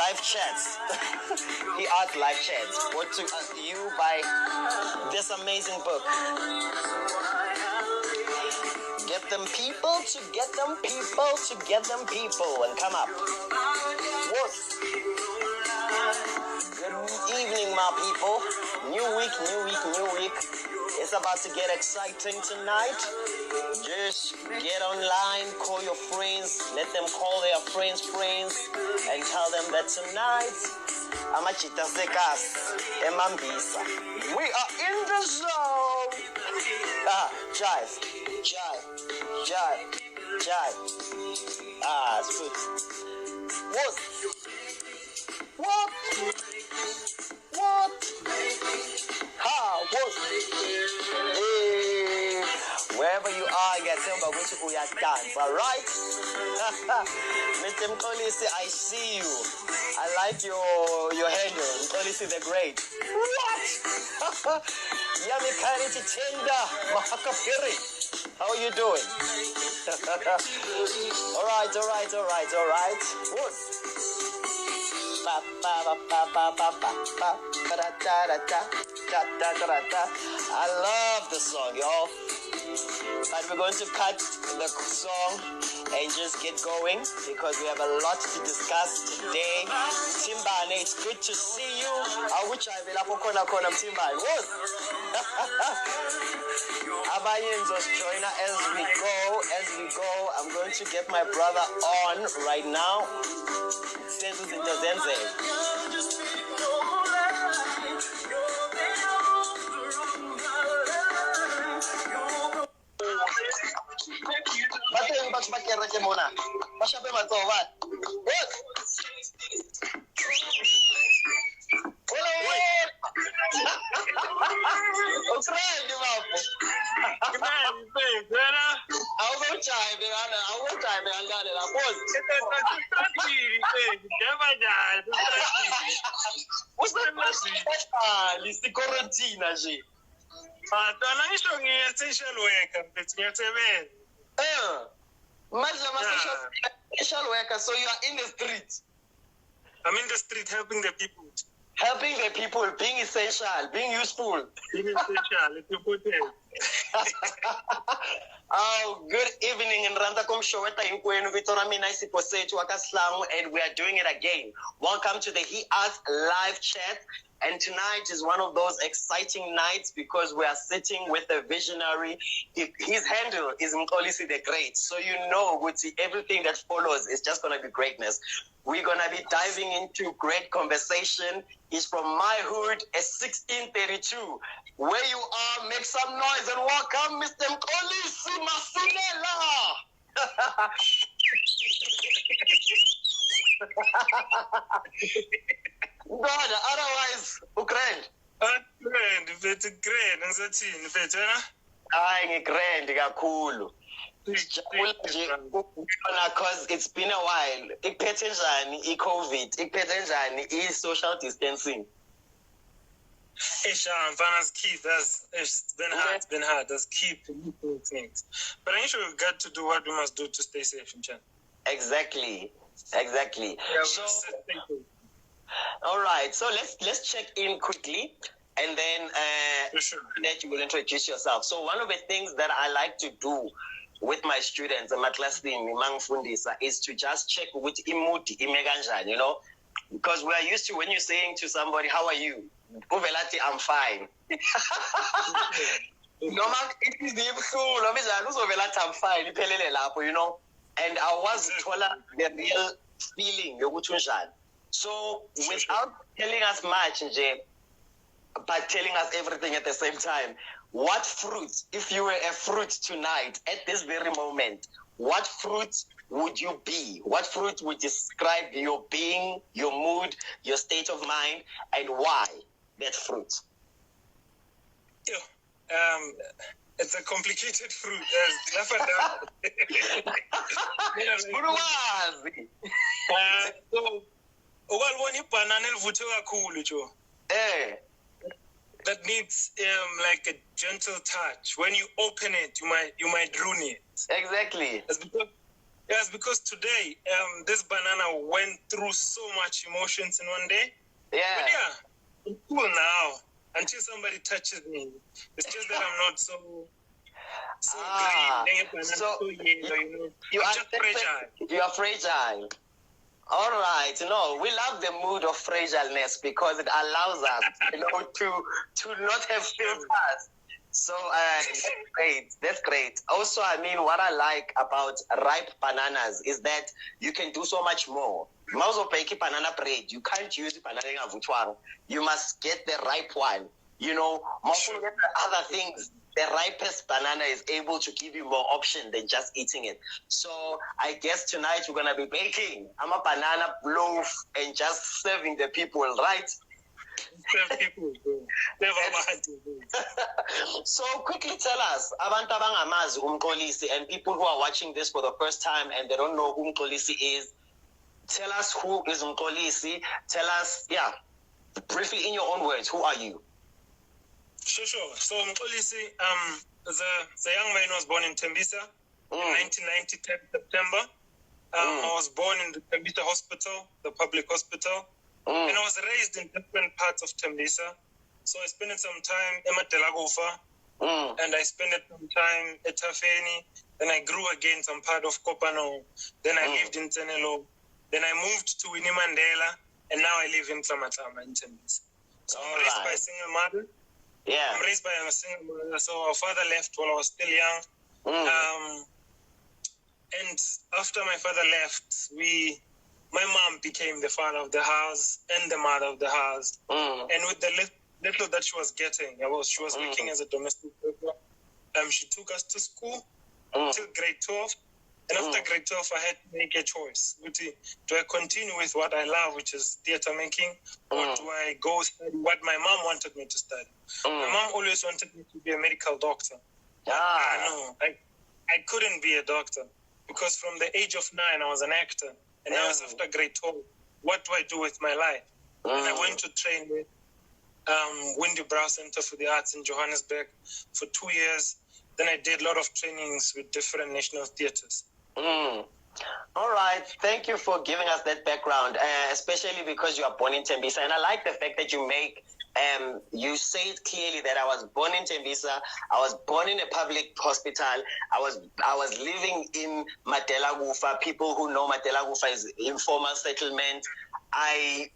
live chats. HE.ARTS live chats. Brought to you by this amazing book. Get them people to get them people to get them people and come up. What? Good evening, my people. New week, new week, new week. It's about to get exciting tonight. Just get online, call your friends, let them call their friends, and tell them that tonight, Amachita Sekas, Emambisa. We are in the zone. Jive. It's good. What? Hey, wherever you are, get some babuchi uya dance, alright? Mr. Mxolisi, I see you. I like your handle, Mxolisi the Great. What? Yami Kariti Tenda, Mahakapiri. How are you doing? Alright. What? I love the song, y'all. But we're going to cut the song and just get going because we have a lot to discuss today. Timbane, it's good to see you. I wish I will have a corner Timbane. Abayenzo's joiner as we go. I'm going to get my brother on right now. Senses into Zenze. Social worker, so you are in the street. I'm in the street helping the people. Helping the people, being essential, being useful. Being essential, it's important. Oh, good evening in Rantakom Showeta in Kwenu Vitora Mina Isiposetu Wakaslang, and we are doing it again. Welcome to the HE.ARTS live chat. And tonight is one of those exciting nights because we are sitting with a visionary. His handle is Mxolisi the Great. So you know, everything that follows is just going to be greatness. We're going to be diving into great conversation. He's from my hood, a 1632. Where you are, make some noise and welcome Mr. Mxolisi Masilela. God, otherwise, grand. Grand, it's grand. Grand, kakhulu. Because it's been a while. Ikuphethe njani i-COVID? Ikuphethe njani i-social distancing? It's been hard. Let's keep things. But I'm sure we've got to do what we must do to stay safe in China. Exactly. Yeah, So, all right, so let's check in quickly, and then that you will introduce yourself. So one of the things that I like to do with my students, my class team, is to just check with imudi imeganjani, you know, because we are used to when you're saying to somebody, "How are you?" Uvelati, "I'm fine." No matter it is the I'm fine, you know. And I was told the real feeling, so without telling us much, but telling us everything at the same time, what fruit, if you were a fruit tonight, at this very moment, what fruit would you be? What fruit would describe your being, your mood, your state of mind, and why that fruit? It's a complicated fruit. That needs like a gentle touch. When you open it, you might ruin it. Exactly. Yes, because today, this banana went through so much emotions in one day. Yeah. But yeah, I'm cool now. Until somebody touches me. It's just that I'm not so green. So so yellow, you know. you I'm are just fragile. You are fragile. All right, no, we love the mood of fragileness because it allows us, to not have filters. So that's great. That's great. Also, I mean, what I like about ripe bananas is that you can do so much more. Banana bread, you can't use banana. You must get the ripe one. Other things. The ripest banana is able to give you more option than just eating it. So I guess tonight we're gonna be baking. I'm a banana loaf and just serving the people, right? Serve people, bro. So quickly tell us, abantu abangamazi Mxolisi, and people who are watching this for the first time and they don't know who Mxolisi is, tell us who is Mxolisi. Tell us, briefly in your own words, who are you? Sure. So Mxolisi, the young man was born in Tembisa in 1990, September. I was born in the Tembisa hospital, the public hospital. And I was raised in different parts of Tembisa. So I spent some time in Matelagofa, and I spent some time at Tafeni. Then I grew again some part of Kopano. Then I lived in Tenelo. Then I moved to Winnie-Mandela, and now I live in Tlamatama in Tembisa. So I'm raised by a single mother. Yeah. I'm raised by a single mother. So our father left while I was still young. And after my father left, my mom became the father of the house and the mother of the house. And with the little that she was getting, she was working as a domestic worker. She took us to school until grade 12. And after grade 12, I had to make a choice. Do I continue with what I love, which is theater making, or do I go study what my mom wanted me to study? My mom always wanted me to be a medical doctor. No, I couldn't be a doctor because from the age of 9, I was an actor. And now it's after grade 12. What do I do with my life? And I went to train with Windy Brow Center for the Arts in Johannesburg for 2 years. Then I did a lot of trainings with different national theaters. All right. Thank you for giving us that background, especially because you are born in Tembisa. And I like the fact that you say it clearly that I was born in Tembisa. I was born in a public hospital. I was living in Matelagofa. People who know Matelagofa is informal settlement. I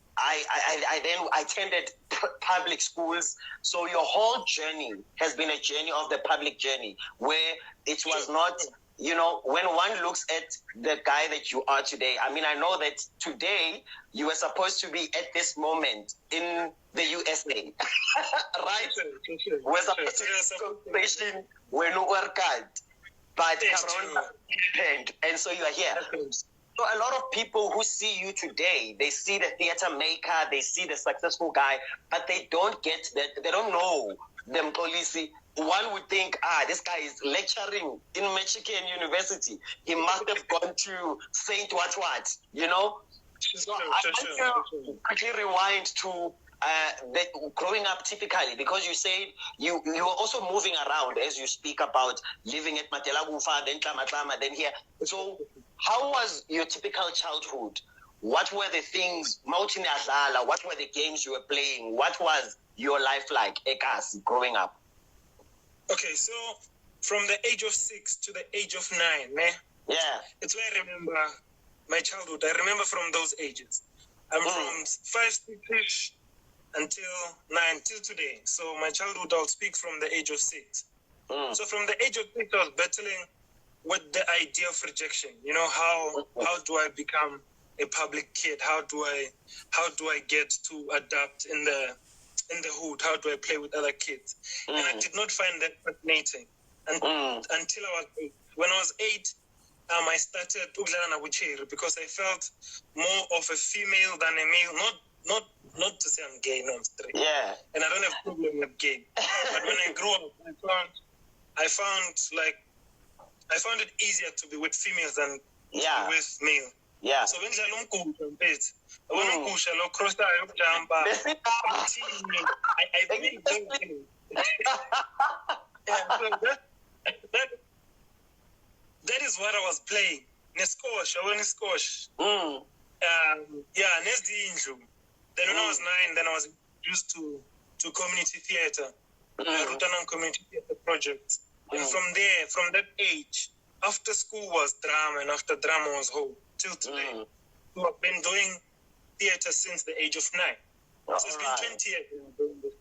then attended public schools. So your whole journey has been a journey of the public journey where it was not, when one looks at the guy that you are today, I mean, I know that today you were supposed to be at this moment in the USA, right? We're supposed to be station when you work out, but Corona happened, and so you are here. So a lot of people who see you today, they see the theater maker, they see the successful guy, but they don't get that. They don't know the Mxolisi. One would think, this guy is lecturing in Michigan University. He must have gone to Saint what, So I want to quickly rewind to growing up typically, because you said you were also moving around as you speak about living at Matelagofa, then Tlamatama, then here. So how was your typical childhood? What were the things, what were the games you were playing? What was your life like, Ekasi, growing up? Okay, so from the age of 6 to the age of 9, yeah, it's where I remember my childhood. I remember from those ages. I'm from 5, 6-ish until 9, till today. So my childhood, I'll speak from the age of 6. So from the age of 6, I was battling with the idea of rejection. How do I become a public kid? How do I get to adapt in the hood? How do I play with other kids? And I did not find that fascinating until I was 8. When I was 8, I started ukudlala nabucheri because I felt more of a female than a male. Not to say I'm gay, no, I'm straight. Yeah. And I don't have a problem with gay. But when I grew up, I found it easier to be with females than to be with male. Yeah. So when I think that is what I was playing. Neskosh, I went Neskosh. Mm. Yeah, Nesdindlu. Then when I was 9, then I was introduced to community theatre, Rutanang Community Theatre Project. And from there, from that age, after school was drama, and after drama was home, till today. So I've been doing theatre since the age of 9. So it's been 20 years doing this.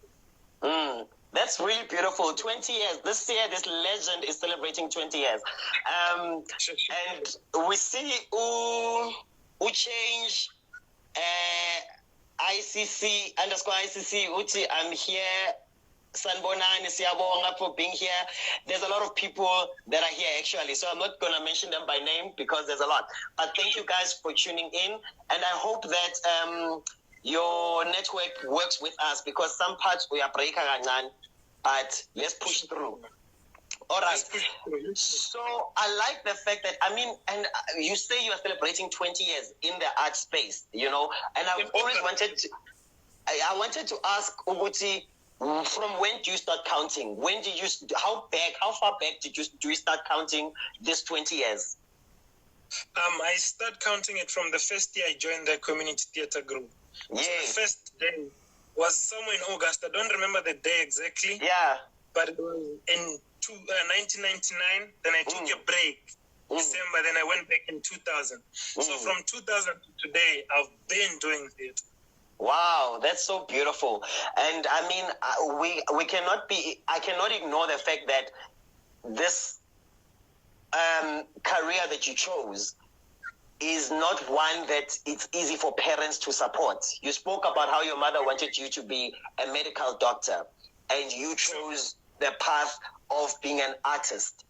That's really beautiful. 20 years. This year, this legend is celebrating 20 years. And we see who change ICC_ICC, Uti, I'm here. Sanbonani, Siyabonga for being here. There's a lot of people that are here actually, so I'm not going to mention them by name because there's a lot. But thank you guys for tuning in, and I hope that your network works with us because some parts we are breaking, but let's push through. All right. So I like the fact that, and you say you are celebrating 20 years in the art space, and I've always wanted to ask Uguti, from when do you start counting? How far back do you start counting this 20 years? I start counting it from the first year I joined the community theatre group. Yeah. So the first day was somewhere in August. I don't remember the day exactly. Yeah. But it was in 1999. Then I took a break, December. Then I went back in 2000. So from 2000 to today, I've been doing theatre. Wow, that's so beautiful. And I cannot ignore the fact that this career that you chose is not one that it's easy for parents to support. You spoke about how your mother wanted you to be a medical doctor, and you chose the path of being an artist.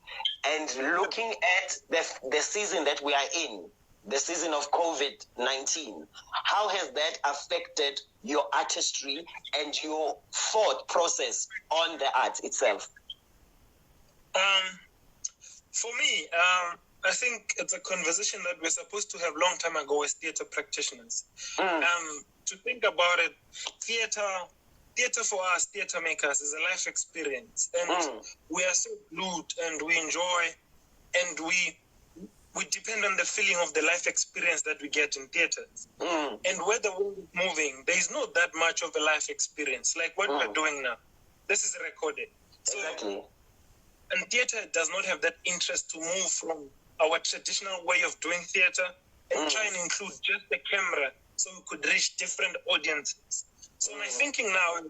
And looking at the season that we are in, the season of COVID-19, how has that affected your artistry and your thought process on the art itself? For me, I think it's a conversation that we're supposed to have long time ago as theatre practitioners. To think about it, theatre for us, theatre makers, is a life experience. And we are so glued and we enjoy and we depend on the feeling of the life experience that we get in theatres. And where the world is moving, there is not that much of a life experience like what we're doing now. This is recorded. Exactly. And theatre does not have that interest to move from our traditional way of doing theatre and try and include just the camera so we could reach different audiences. So my thinking now,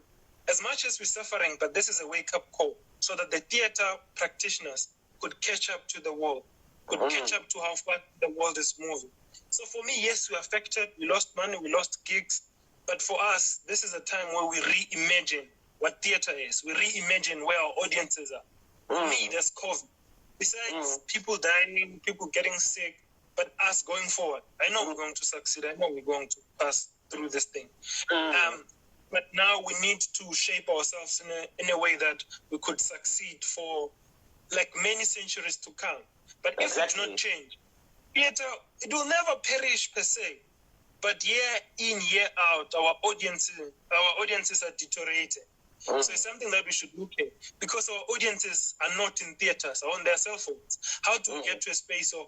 as much as we're suffering, but this is a wake-up call so that the theatre practitioners could catch up to the world, could catch up to how far the world is moving. So for me, yes, we're affected. We lost money, we lost gigs. But for us, this is a time where we reimagine what theatre is. We reimagine where our audiences are. For me, there's COVID. Besides people dying, people getting sick, but us going forward. I know we're going to succeed. I know we're going to pass through this thing. But now we need to shape ourselves in a way that we could succeed for like many centuries to come. But if it not change, theatre, it will never perish per se. But year in, year out, our audiences are deteriorating. So it's something that we should look at because our audiences are not in theatres, are on their cell phones. How do we get to a space of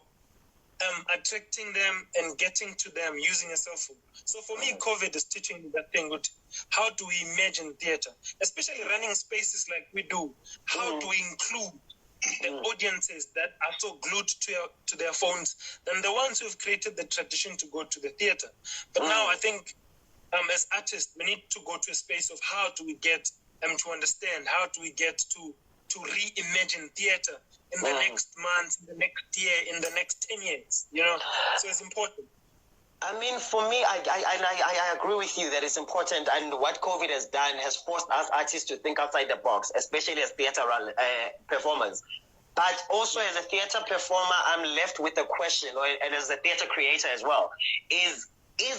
attracting them and getting to them using a cell phone? So for me, COVID is teaching me that thing. How do we imagine theatre, especially running spaces like we do? How do we include the audiences that are so glued to their phones than the ones who have created the tradition to go to the theatre? But now I think as artists, we need to go to a space of how do we get to understand, how do we get to reimagine theatre in the next month, in the next year, in the next 10 years, So it's important. I mean, for me, I agree with you that it's important, and what COVID has done has forced us artists to think outside the box, especially as theatre performers. But also as a theatre performer, I'm left with a question, and as a theatre creator as well, is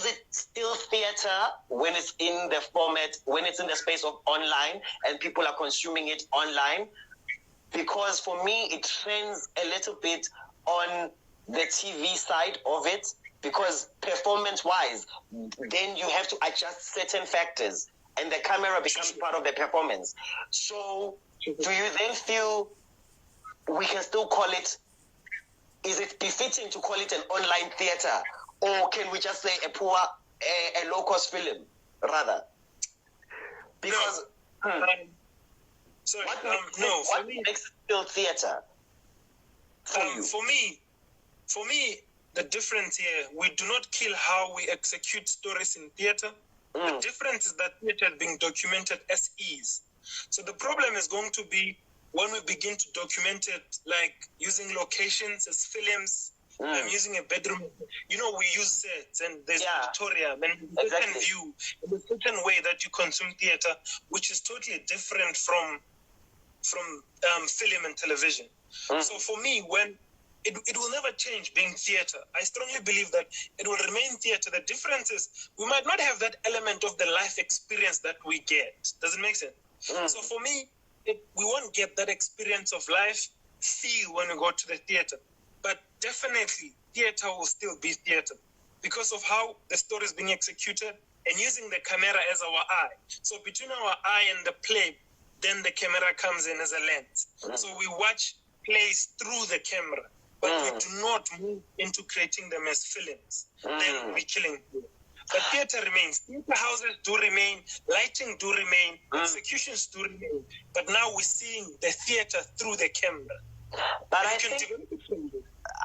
it still theatre when it's in the format, when it's in the space of online and people are consuming it online? Because for me, it trends a little bit on the TV side of it, because performance-wise, then you have to adjust certain factors and the camera becomes part of the performance. So do you then feel we can still call it is it befitting to call it an online theater, or can we just say a low-cost film, rather? Because what makes it still theater? For me, the difference here, we do not kill how we execute stories in theater. The difference is that theater is being documented as is. So the problem is going to be when we begin to document it, like using locations as films, using a bedroom. We use sets and there's auditorium and a certain view, and a certain way that you consume theater, which is totally different from film and television. So for me, when it will never change being theater. I strongly believe that it will remain theater. The difference is we might not have that element of the life experience that we get. Does it make sense? So for me, we won't get that experience of life feel when we go to the theater. But definitely, theater will still be theater because of how the story is being executed and using the camera as our eye. So between our eye and the play, then the camera comes in as a lens. So we watch plays through the camera, but we do not move into creating them as films. Then we're killing them. But theater remains. Theater houses do remain. Lighting do remain. Executions do remain. But now we're seeing the theater through the camera. But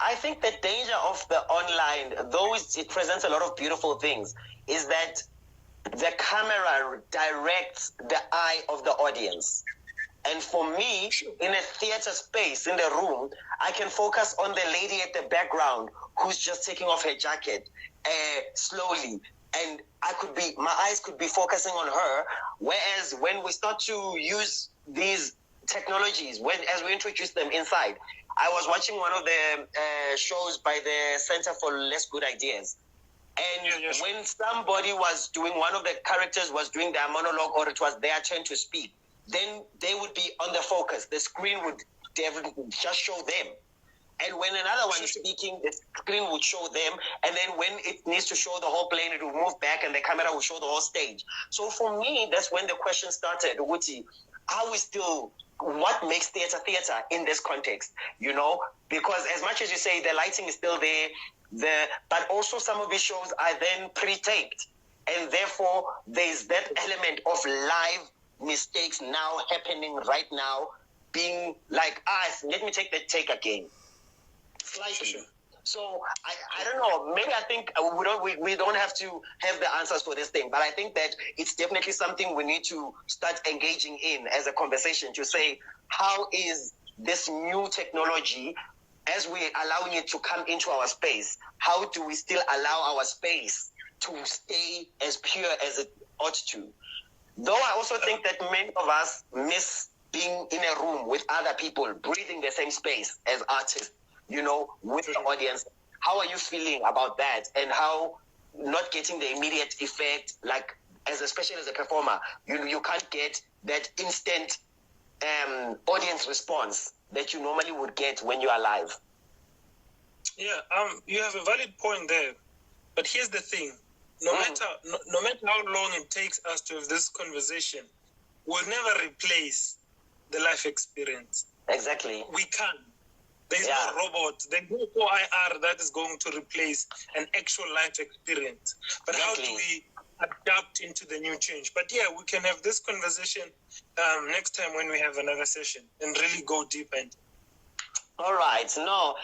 I think the danger of the online, though it presents a lot of beautiful things, is that the camera directs the eye of the audience. And for me, in a theater space, in the room, I can focus on the lady at the background who's just taking off her jacket slowly. And my eyes could be focusing on her. Whereas when we start to use these technologies, as we introduce them inside, I was watching one of the shows by the Center for Less Good Ideas. And when somebody was doing, one of the characters was doing their monologue, or it was their turn to speak, then they would be on the focus. The screen would just show them. And when another one is speaking, the screen would show them. And then when it needs to show the whole plane, it will move back and the camera will show the whole stage. So for me, that's when the question started, Wuti, what makes theater in this context? Because as much as you say the lighting is still there, but also some of these shows are then pre-taped. And therefore, there's that element of live mistakes now happening right now, being like, let me take the take again. Slightly. So I don't know. Maybe I think we don't have to have the answers for this thing, but I think that it's definitely something we need to start engaging in as a conversation to say, how is this new technology, as we're allowing it to come into our space, how do we still allow our space to stay as pure as it ought to? Though I also think that many of us miss being in a room with other people, breathing the same space as artists, with the audience. How are you feeling about that? And how not getting the immediate effect, like especially as a performer, you can't get that instant audience response that you normally would get when you are live. Yeah, you have a valid point there. But here's the thing. No matter how long it takes us to have this conversation, we'll never replace the life experience. Exactly. We can't. There's no robot. There's no HE.ARTS that is going to replace an actual life experience. But how do we adapt into the new change? But we can have this conversation next time when we have another session and really go deep into it. All right. No.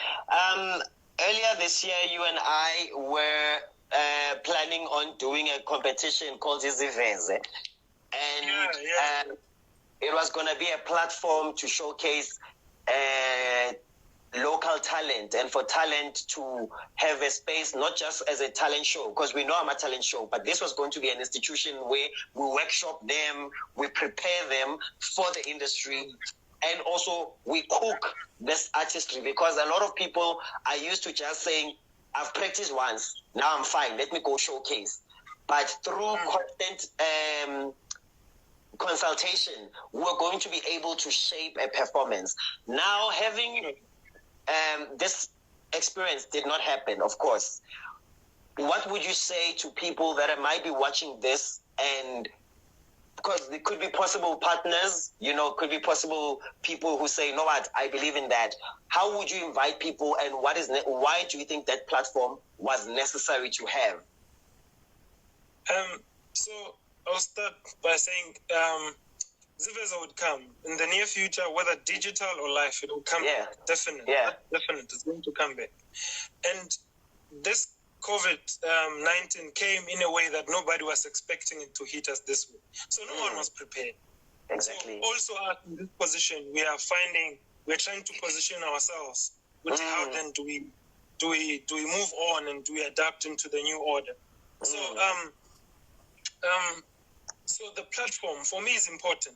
Earlier this year, you and I were planning on doing a competition called Iziveze. And it was going to be a platform to showcase local talent, and for talent to have a space, not just as a talent show, because we know I'm a talent show, but this was going to be an institution where we workshop them, we prepare them for the industry, and also we cook this artistry, because a lot of people are used to just saying, I've practiced once, now I'm fine, let me go showcase. But through constant consultation, we're going to be able to shape a performance. Now, having this experience did not happen, of course. What would you say to people that might be watching this and course, there could be possible partners, could be possible people who say, you know what, I believe in that. How would you invite people, and why do you think that platform was necessary to have? So I'll start by saying Ziveza would come in the near future, whether digital or live, it will come back. Definitely. Yeah. Definitely. It's going to come back. And this COVID-19 came in a way that nobody was expecting it to hit us this way. So no one was prepared. Exactly. So also in this position, we're trying to position ourselves with how then do we move on and do we adapt into the new order? So so the platform for me is important.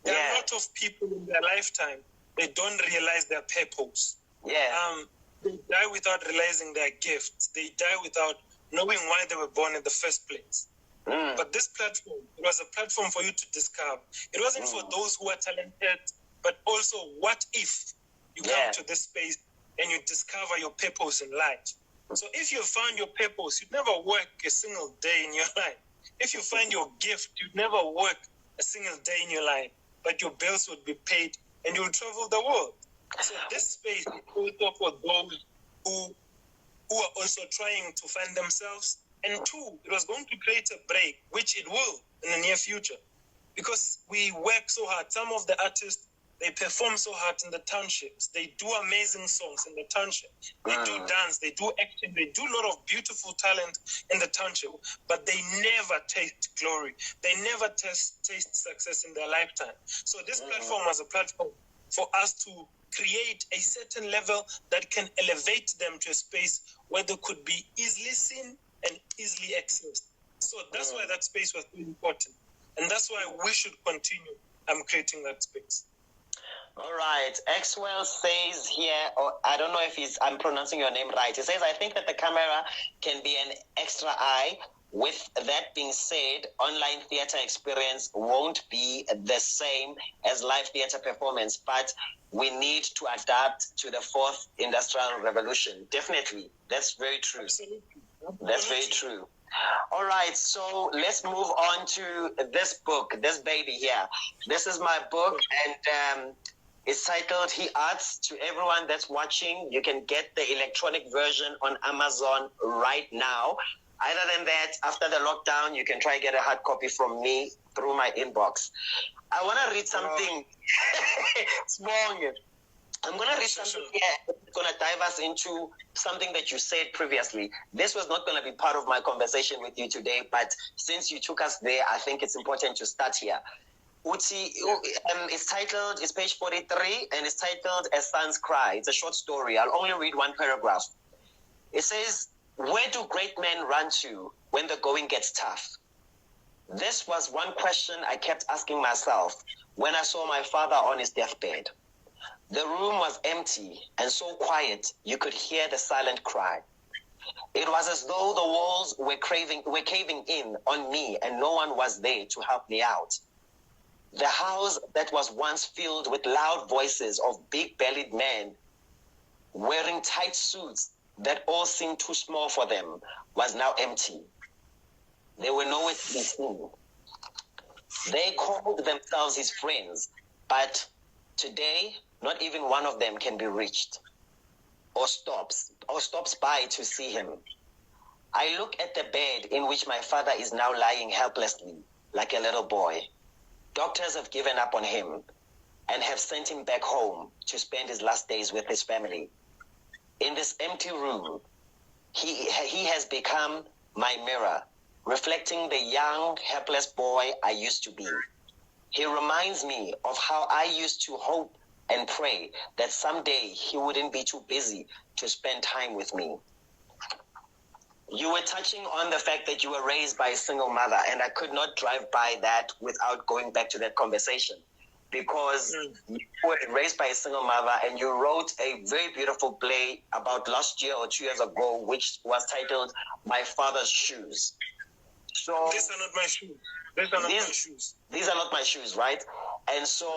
There are a lot of people in their lifetime, they don't realize their purpose. They die without realizing their gifts. They die without knowing why they were born in the first place. But this platform, it was a platform for you to discover. It wasn't for those who are talented, but also what if you come to this space and you discover your purpose in life. So if you found your purpose, you'd never work a single day in your life. If you find your gift, you'd never work a single day in your life, but your bills would be paid and you'll travel the world. So this space is also for those who are also trying to find themselves. And two, it was going to create a break, which it will in the near future. Because we work so hard. Some of the artists, they perform so hard in the townships. They do amazing songs in the township. They do dance, they do acting, they do a lot of beautiful talent in the township. But they never taste glory. They never taste success in their lifetime. So this platform was a platform for us to create a certain level that can elevate them to a space where they could be easily seen and easily accessed. So that's why that space was really important. And that's why we should continue creating that space. All right. Xwell says here, or I don't know if I'm pronouncing your name right. He says, I think that the camera can be an extra eye. With that being said, online theater experience won't be the same as live theater performance, but we need to adapt to the fourth industrial revolution. Definitely. That's very true. Absolutely. That's very true. All right, so let's move on to this book, this baby here. This is my book, and it's titled HE.ARTS. To everyone that's watching, you can get the electronic version on Amazon right now. Other than that, after the lockdown, you can try to get a hard copy from me through my inbox. I want to read something. I'm going to read something here. It's going to dive us into something that you said previously. This was not going to be part of my conversation with you today, but since you took us there, I think it's important to start here. Uti, it's page 43, and it's titled A Son's Cry. It's a short story. I'll only read one paragraph. It says, where do great men run to when the going gets tough? This was one question I kept asking myself when I saw my father on his deathbed. The room was empty and so quiet you could hear the silent cry. It was as though the walls were caving in on me and no one was there to help me out. The house that was once filled with loud voices of big-bellied men wearing tight suits that all seemed too small for them was now empty. They were nowhere to be seen. They called themselves his friends, but today, not even one of them can be reached or stops by to see him. I look at the bed in which my father is now lying helplessly, like a little boy. Doctors have given up on him and have sent him back home to spend his last days with his family. In this empty room, he has become my mirror, reflecting the young, helpless boy I used to be. He reminds me of how I used to hope and pray that someday he wouldn't be too busy to spend time with me. You were touching on the fact that you were raised by a single mother, and I could not drive by that without going back to that conversation, because you were raised by a single mother and you wrote a very beautiful play about last year or 2 years ago, which was titled My Father's Shoes. So these are not my shoes. These are not my shoes. These are not my shoes, right? And so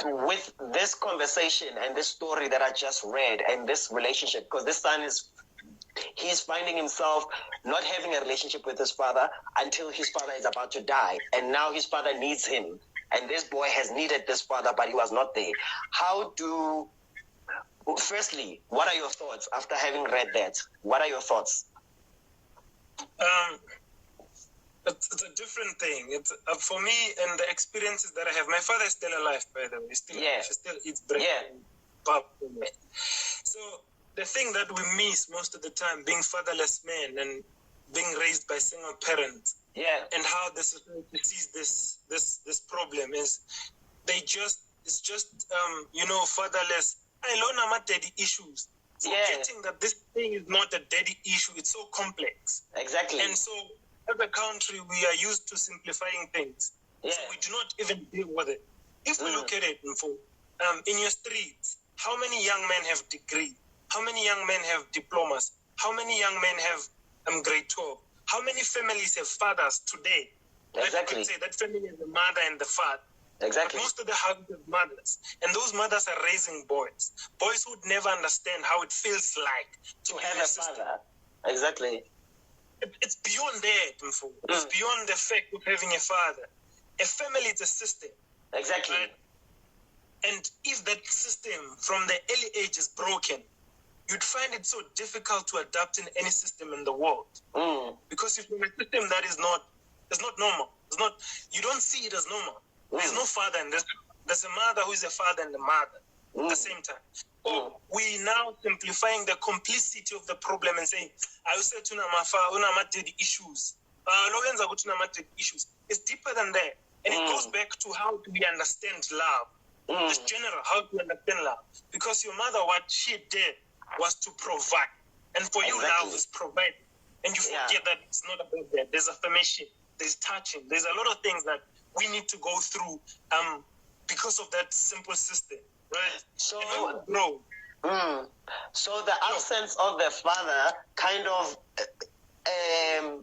with this conversation and this story that I just read and this relationship, because this son is he's finding himself not having a relationship with his father until his father is about to die. And now his father needs him. And this boy has needed this father, but he was not there. Firstly, what are your thoughts after having read that? What are your thoughts? It's a different thing. It's for me and the experiences that I have. My father is still alive, by the way. Still, yeah. She still eats bread. Yeah. So the thing that we miss most of the time, being fatherless men and being raised by single parents, and how the society sees this problem is it's just fatherless. I learn about daddy issues. Forgetting that this thing is not a daddy issue. It's so complex. Exactly. And so as a country, we are used to simplifying things. So we do not even deal with it. If we look at it, in your streets, how many young men have degrees? How many young men have diplomas? How many young men have grade 12? How many families have fathers today? Exactly. That you could say that family is the mother and the father. Exactly. But most of the houses have mothers. And those mothers are raising boys. Boys who would never understand how it feels like to have a father. Exactly. It's beyond that, It's beyond the fact of having a father. A family is a system. Exactly. Right? And if that system from the early age is broken, you'd find it so difficult to adapt in any system in the world. Because if you're a system that is not normal, you don't see it as normal. There's no father and there's a mother who is a father and a mother at the same time. So we now simplifying the complicity of the problem and saying, I say issues. Issues. It's deeper than that. And it goes back to how do we understand love. Just general, how to understand love. Because your mother, what she did was to provide. And for you, love is providing. And you forget that it's not about that. There's affirmation, there's touching, there's a lot of things that we need to go through because of that simple system, right? So, so the absence of the father kind of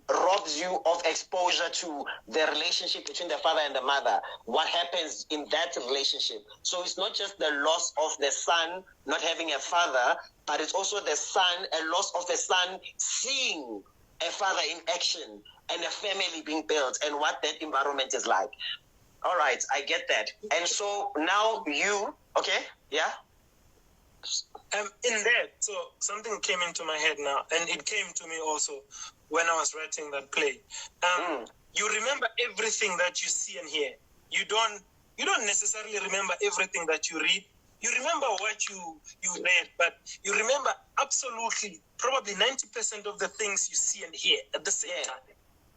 robs you of exposure to the relationship between the father and the mother. What happens in that relationship? So it's not just the loss of the son not having a father, but it's also a loss of the son seeing a father in action and a family being built and what that environment is like. All right, I get that. And so now in that, so something came into my head now, and it came to me also when I was writing that play. You remember everything that you see and hear. You don't necessarily remember everything that you read. You remember what you read, but you remember absolutely, probably 90% of the things you see and hear at the same time.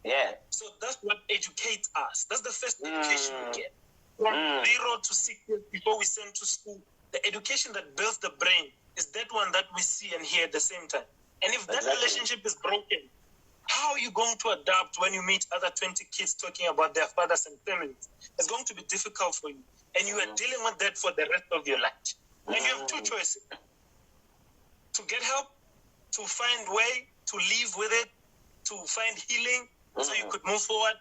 Yeah. So that's what educates us. That's the first education we get. From 0 to 6 years before we send to school, the education that builds the brain is that one that we see and hear at the same time. And if that relationship is broken, how are you going to adapt when you meet other 20 kids talking about their fathers and families? It's going to be difficult for you. And you are dealing with that for the rest of your life. And you have two choices. To get help, to find way to live with it, to find healing so you could move forward,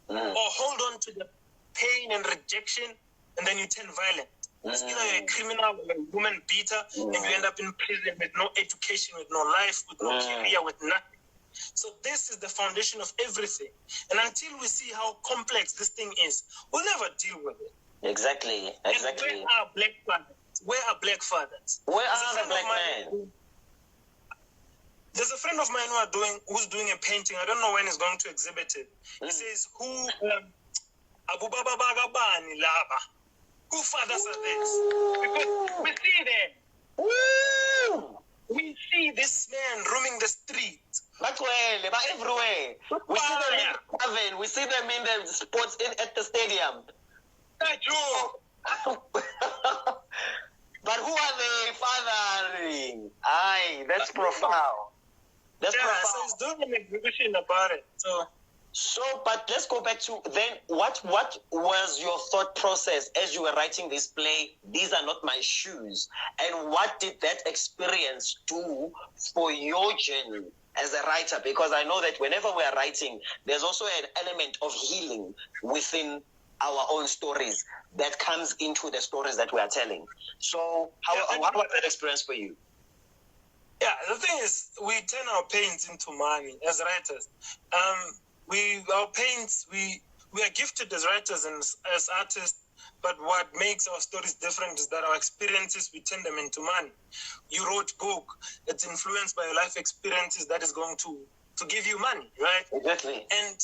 or hold on to the pain and rejection, and then you turn violent. It's either you're a criminal or a woman beater, and you end up in prison with no education, with no life, with no career, with nothing. So this is the foundation of everything. And until we see how complex this thing is, we'll never deal with it. Exactly. And where are black fathers? Where are black fathers? Where are the black men? There's a friend of mine who's doing a painting. I don't know when he's going to exhibit it. He says, who fathers are this? Because we see them. Woo! We see this man roaming the streets. They're everywhere. We see them in Haven. We see them in the sports at the stadium. But who are they fathering? Aye, that's profound. That's profound. So he's doing an exhibition about it. So, but let's go back to then. What was your thought process as you were writing this play? These are not my shoes. And what did that experience do for your journey as a writer? Because I know that whenever we are writing, there's also an element of healing within our own stories that comes into the stories that we are telling. So, how was that experience for you? Yeah, the thing is, we turn our pains into money as writers. Our pains, we are gifted as writers and as artists, but what makes our stories different is that our experiences, we turn them into money. You wrote book, it's influenced by your life experiences that is going to give you money, right? Exactly. And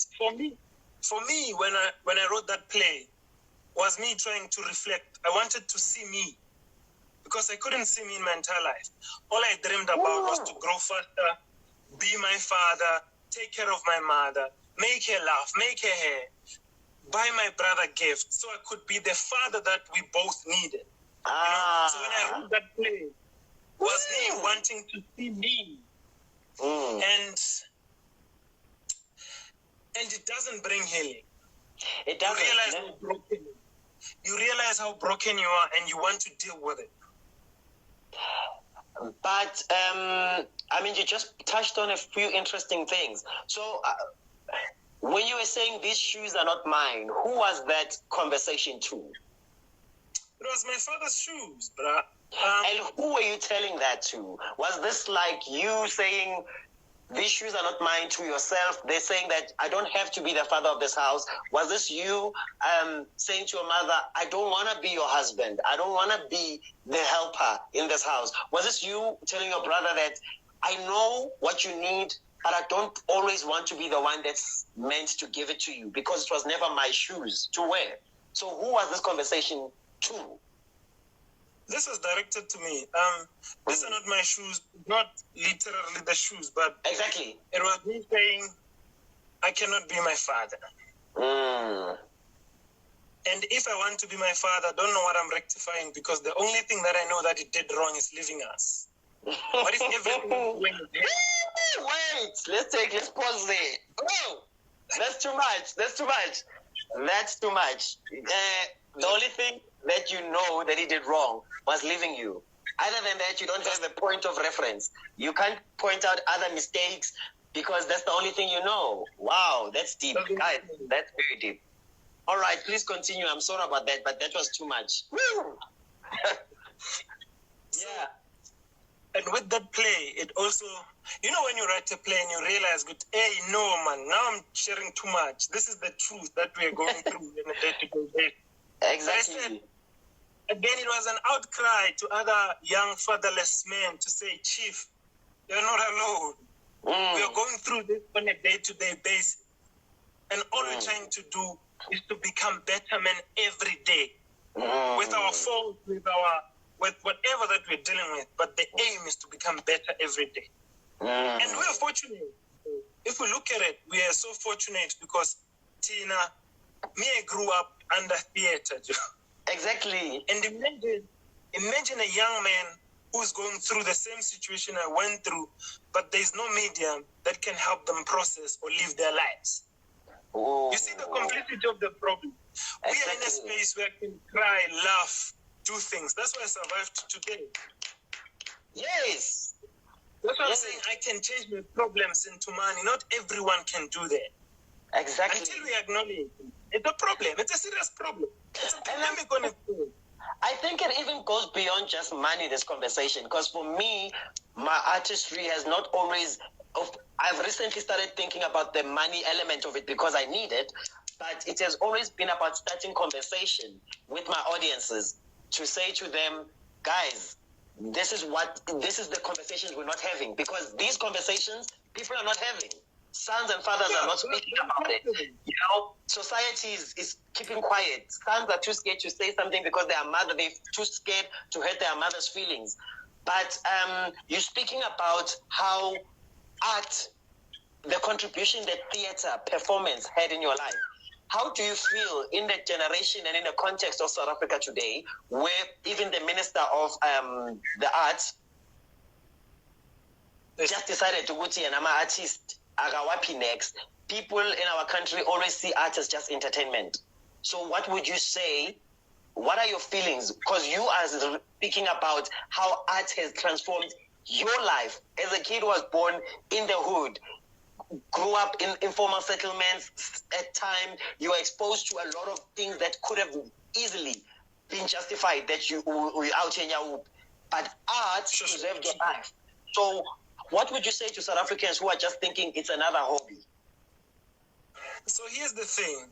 for me, when I wrote that play, was me trying to reflect. I wanted to see me, because I couldn't see me in my entire life. All I dreamed about was to grow faster, be my father, take care of my mother, make her laugh, make her hair, buy my brother gifts, so I could be the father that we both needed. You know? So when I wrote that play, was me wanting to see me. And it doesn't bring healing. It doesn't. You realize how broken you are, and you want to deal with it. But I mean, you just touched on a few interesting things. So when you were saying these shoes are not mine, who was that conversation to? It was my father's shoes, bruh. And who were you telling that to? Was this like you saying, these shoes are not mine, to yourself? They're saying that I don't have to be the father of this house. Was this you saying to your mother, I don't want to be your husband. I don't want to be the helper in this house? Was this you telling your brother that I know what you need, but I don't always want to be the one that's meant to give it to you, because it was never my shoes to wear? So who was this conversation to? This was directed to me. These are not my shoes, not literally the shoes, but exactly. It was me saying, I cannot be my father. And if I want to be my father, I don't know what I'm rectifying, because the only thing that I know that it did wrong is leaving us. What if everything went there? Wait, let's pause there. Oh, that's too much. That's too much. The only thing that you know that he did wrong was leaving you. Other than that, you don't have a point of reference. You can't point out other mistakes, because that's the only thing you know. Wow, that's deep. Guys, that's very deep. All right, please continue. I'm sorry about that, but that was too much. Yeah. And with that play, it also, you know, when you write a play and you realize, hey, no, man, now I'm sharing too much. This is the truth that we're going through in a day-to-day basis. Exactly. So I said, again, it was an outcry to other young fatherless men to say, Chief, you're not alone. We are going through this on a day-to-day basis. And all we're trying to do is to become better men every day. With our faults, with whatever that we're dealing with. But the aim is to become better every day. And we are fortunate. If we look at it, we are so fortunate, because Tina, I grew up under theater. Exactly. And imagine a young man who's going through the same situation I went through, but there's no medium that can help them process or live their lives. You see the complexity of the problem. Exactly. We are in a space where I can cry, laugh, do things. That's why I survived today. Yes. That's why I'm saying I can change my problems into money. Not everyone can do that. Exactly. Until we acknowledge it's a problem. It's a serious problem. It's a pandemic on its own. I think it even goes beyond just money, this conversation, because for me, my artistry has not always... I've recently started thinking about the money element of it because I need it, but it has always been about starting conversation with my audiences to say to them, guys, this is the conversations we're not having, because these conversations people are not having. Sons and fathers are not speaking about it. You know, society is keeping quiet. Sons are too scared to say something because they're too scared to hurt their mother's feelings. But you're speaking about how art, the contribution that theater, performance had in your life. How do you feel in the generation and in the context of South Africa today, where even the Minister of the Arts just decided to go to an artist, Agawapi next? People in our country always see art as just entertainment. So what would you say? What are your feelings? Because you are speaking about how art has transformed your life. As a kid who was born in the hood, grew up in informal settlements, at time you were exposed to a lot of things that could have easily been justified that you out here, but art preserved your life. So what would you say to South Africans who are just thinking it's another hobby? So here's the thing.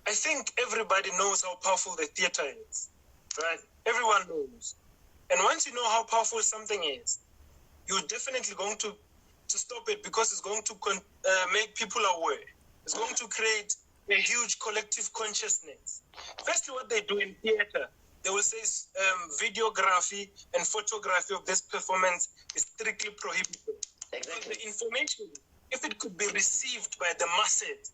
I think everybody knows how powerful the theater is, right? Everyone knows. And once you know how powerful something is, you're definitely going to stop it, because it's going to make people aware. It's going to create a huge collective consciousness. Firstly, what they do in theater, they will say videography and photography of this performance is strictly prohibited. Exactly. The information, if it could be received by the masses,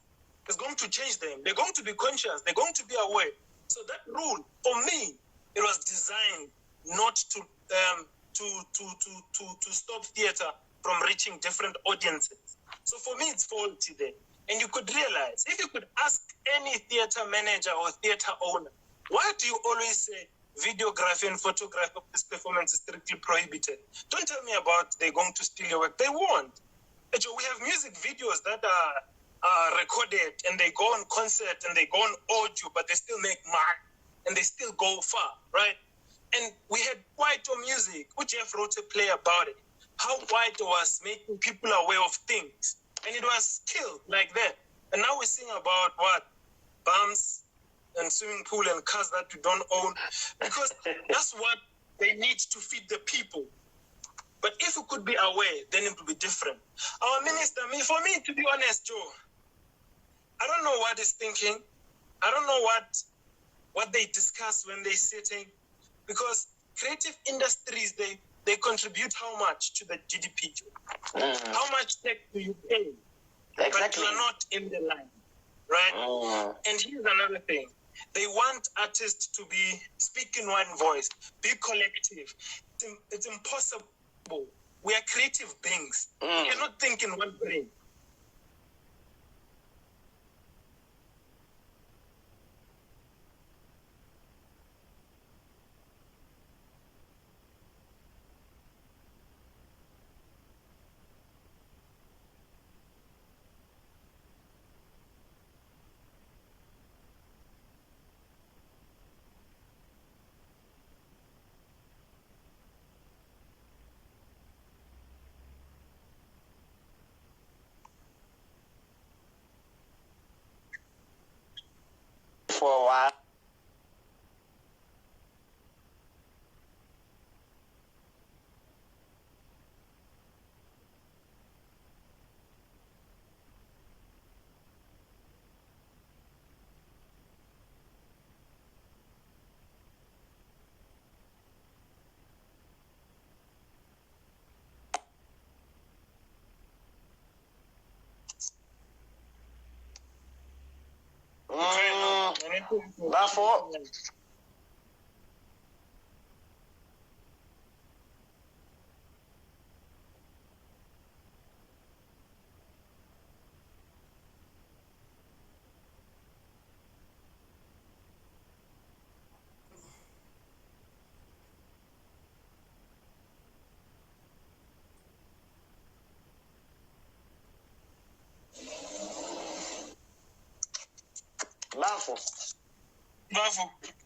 it's going to change them. They're going to be conscious. They're going to be aware. So that rule, for me, it was designed not to stop theater from reaching different audiences. So for me, it's faulty there. And you could realize, if you could ask any theater manager or theater owner, why do you always say videography and photography of this performance is strictly prohibited? Don't tell me about they're going to steal your work. They won't. We have music videos that are recorded, and they go on concert, and they go on audio, but they still make money, and they still go far, right? And we had Kwaito music, which Jeff wrote a play about it, how Kwaito was making people aware of things. And it was killed like that. And now we sing about what? Bums and swimming pool and cars that we don't own. Because that's what they need to feed the people. But if we could be aware, then it would be different. Our minister, for me, to be honest, Joe, I don't know what he's thinking. I don't know what they discuss when they're sitting. Because creative industries, they contribute how much to the GDP? How much tax do you pay? Exactly. But you are not in the line, right? And here's another thing. They want artists to speak in one voice, be collective. It's impossible. We are creative beings. We cannot think in one brain. For a while. Therefore,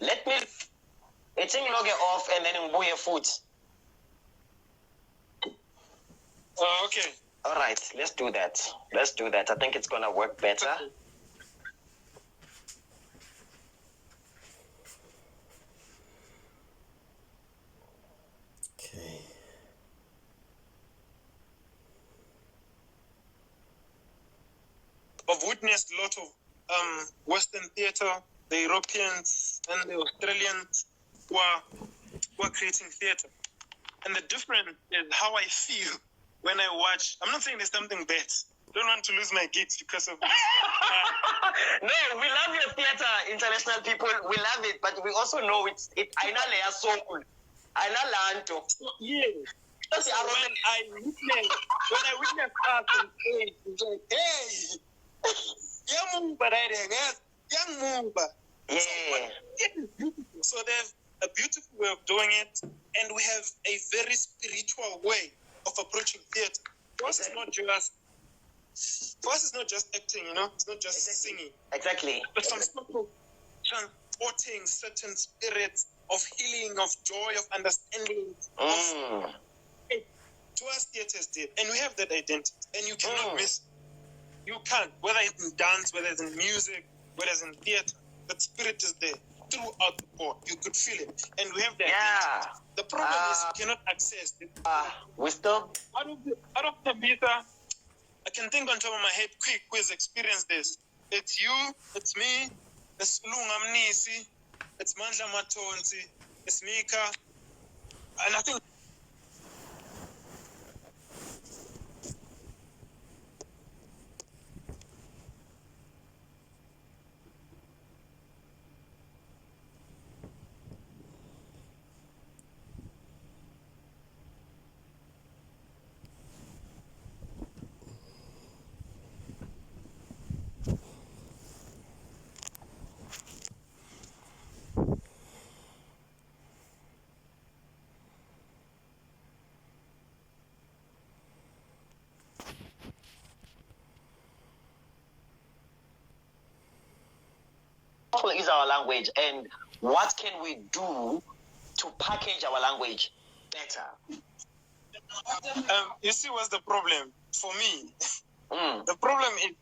let me log it off and then we'll your foot. Okay. All right, let's do that. I think it's gonna work better. Okay. I've witnessed a lot of Western theater, the Europeans and the Australians who are creating theater. And the difference is how I feel when I watch. I'm not saying there's something bad. Don't want to lose my gigs because of this. No, we love your theater, international people. We love it, but we also know it. I know they are so good. I know Lanto. Yeah. So when I witness us on stage, it's like, hey, young move, right there, young move. Yeah. So there's a beautiful way of doing it, and we have a very spiritual way of approaching theater. For us, it's not just acting, it's not just singing. Exactly. But some sort of transporting certain spirits of healing, of joy, of understanding. To us, theatre is dead, and we have that identity, and you cannot miss. You can't, whether it's in dance, whether it's in music, whether it's in theatre, that spirit is there throughout the board. You could feel it, and we have that identity. The problem is you cannot access it. We still out of the meter. I can think on top of my head, quick quiz, experience this. It's you, it's me, it's Mxolisi, it's Mandla Matonzi, it's Mika, and I think. is our language, and what can we do to package our language better? You see, what's the problem for me? The problem is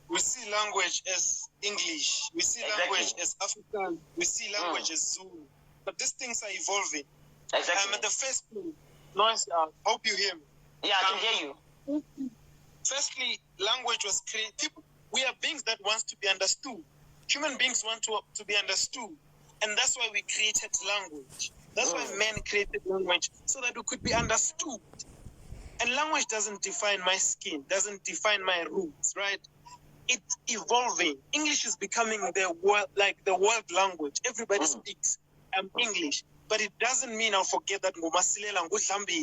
we see language as English, we see language as African, we see language as Zulu, but these things are evolving. At the first place, noise, hope you hear me. Yeah, I can hear you. Firstly, language was created. We are beings that want to be understood. Human beings want to be understood. And that's why we created language. That's why men created language, so that we could be understood. And language doesn't define my skin, doesn't define my roots, right? It's evolving. English is becoming the world language. Everybody speaks English. But it doesn't mean I'll forget that Masilela,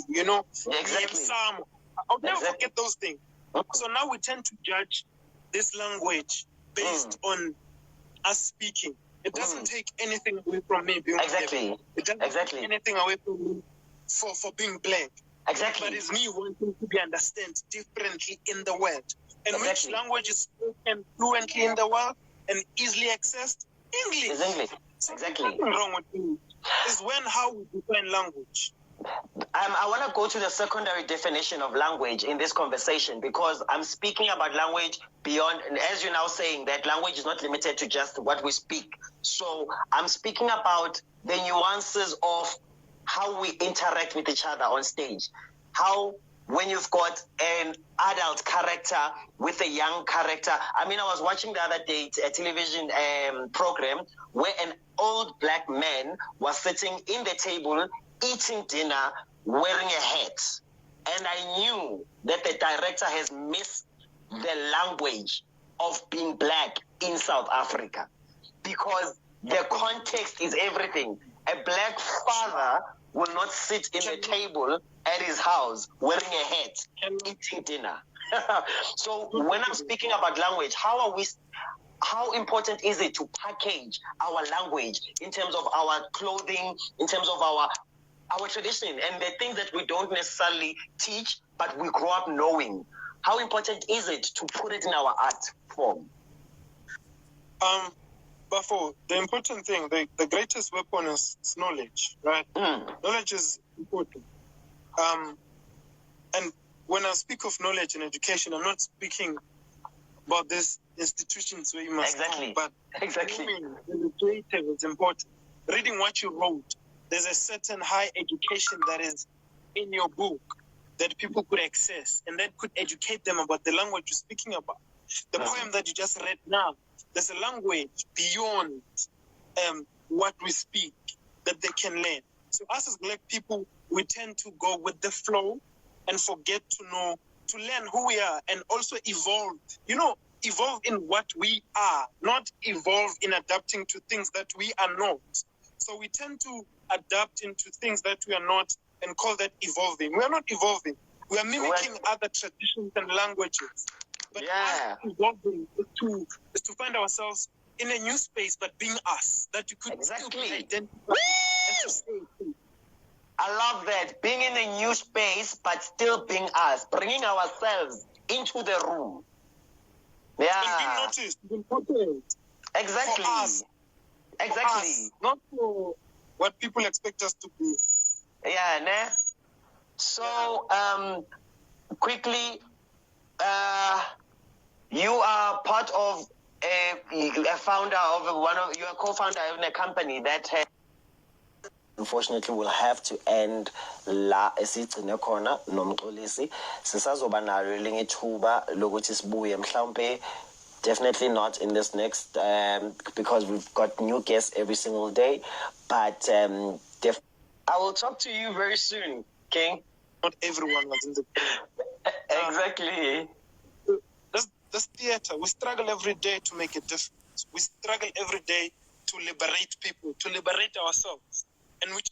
you know? Exactly. I'll never forget those things. So now we tend to judge this language based on us speaking. It doesn't take anything away from me being black. It doesn't take anything away from me for being black. But it's me wanting to be understood differently in the world. And which language is spoken fluently in the world and easily accessed? English. It's English. So nothing wrong with English. It's how we define language. I want to go to the secondary definition of language in this conversation, because I'm speaking about language beyond, and as you're now saying, that language is not limited to just what we speak. So I'm speaking about the nuances of how we interact with each other on stage. How, when you've got an adult character with a young character. I mean, I was watching the other day a television program where an old black man was sitting in the table eating dinner wearing a hat. And I knew that the director has missed the language of being black in South Africa, because the context is everything. A black father will not sit in the table at his house wearing a hat, eating dinner. So when I'm speaking about language, how important is it to package our language in terms of our clothing, in terms of our tradition and the things that we don't necessarily teach, but we grow up knowing? How important is it to put it in our art form? But for the important thing, the greatest weapon is knowledge, right? Knowledge is important. And when I speak of knowledge and education, I'm not speaking about these institutions where you must go, but the creative is important. Reading what you wrote, there's a certain high education that is in your book that people could access, and that could educate them about the language you're speaking about. The poem that you just read now, there's a language beyond what we speak that they can learn. So us as black people, we tend to go with the flow and forget to learn who we are and also evolve. Evolve in what we are, not evolve in adapting to things that we are not. So we tend to adapt into things that we are not and call that evolving. We are not evolving. We are mimicking other traditions and languages. But us evolving is to find ourselves in a new space, but being us, that you could still be identified. I love that. Being in a new space, but still being us, bringing ourselves into the room. And being noticed, being important. Exactly. For us. Exactly. For us, not for what people expect us to be. Yeah, ne? So, quickly, you are part of a founder of you're a co-founder in a company that has, unfortunately will have to end la esigcine khona noMxolisi sisazoba nalo linye ithuba lokuthi sibuye mhlawumbe. Definitely not in this next because we've got new guests every single day, but I will talk to you very soon, King. Not everyone was in the exactly. This theater, we struggle every day to make a difference. We struggle every day to liberate people, to liberate ourselves, and which